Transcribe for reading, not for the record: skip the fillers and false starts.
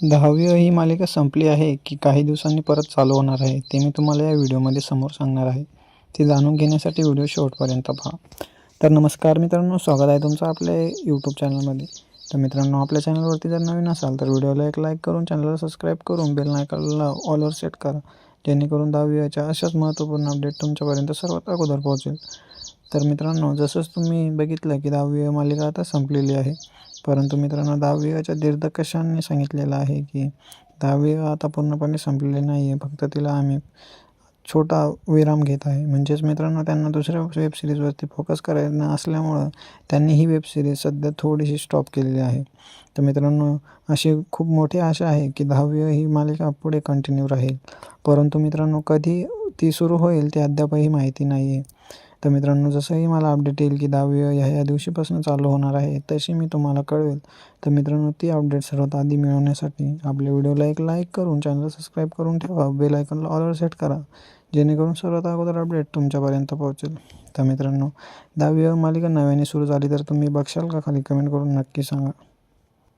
10वी ही मालिका संपली आहे की काही दिवसांनी परत चालू होणार आहे ते मी तुम्हाला या व्हिडिओमध्ये समोर सांगणार आहे. ते जाणून घेण्यासाठी व्हिडिओ शेवटपर्यंत पहा. तर नमस्कार मित्रांनो, स्वागत आहे तुमचं आपल्या यूट्यूब चॅनलमध्ये. तर मित्रांनो, आपल्या चॅनलवरती जर नवीन असाल तर व्हिडिओला एक लाईक करून चॅनलला सबस्क्राईब करून बेल आयकॉनला ऑलवर सेट करा, जेणेकरून 10वीच्या अशाच महत्त्वपूर्ण अपडेट तुमच्यापर्यंत सर्वात अगोदर पोहोचेल. तर मित्रांनो, जसंच तुम्ही बघितलं की 10वी मालिका आता संपलेली आहे. परंतु मित्रांनो, 10वीच्या दिग्दर्शकांनी सांगितलेलं आहे की 10वी आता पूर्णपणे संपलेली नाही आहे, फक्त तिला आम्ही छोटा विराम घेत आहे. म्हणजेच मित्रांनो, त्यांना दुसऱ्या वेब सिरीजवरती फोकस करायचं असल्यामुळं त्यांनी ही वेब सिरीज सध्या थोडीशी स्टॉप केलेली आहे. तर मित्रांनो, अशी खूप मोठी आशा आहे की 10वी ही मालिका पुढे कंटिन्यू राहील. परंतु मित्रांनो, कधी ती सुरू होईल ते अद्यापही माहिती नाही आहे. तर मित्रांनो, जसंही मला अपडेट येईल की 10वी ह्या दिवशीपासून चालू होणार आहे, तशी मी तुम्हाला कळवेल. तर मित्रांनो, ती अपडेट सर्वात आधी मिळवण्यासाठी आपल्या व्हिडिओला एक लाईक करून चॅनल सबस्क्राईब करून ठेवा, बेल आयकॉनला ऑलवर सेट करा, जेणेकरून सर्वात अगोदर अपडेट तुमच्यापर्यंत पोहोचेल. तर मित्रांनो, 10वी मालिका नव्याने सुरू झाली तर तुम्ही बघशाल का? खाली कमेंट करून नक्की सांगा.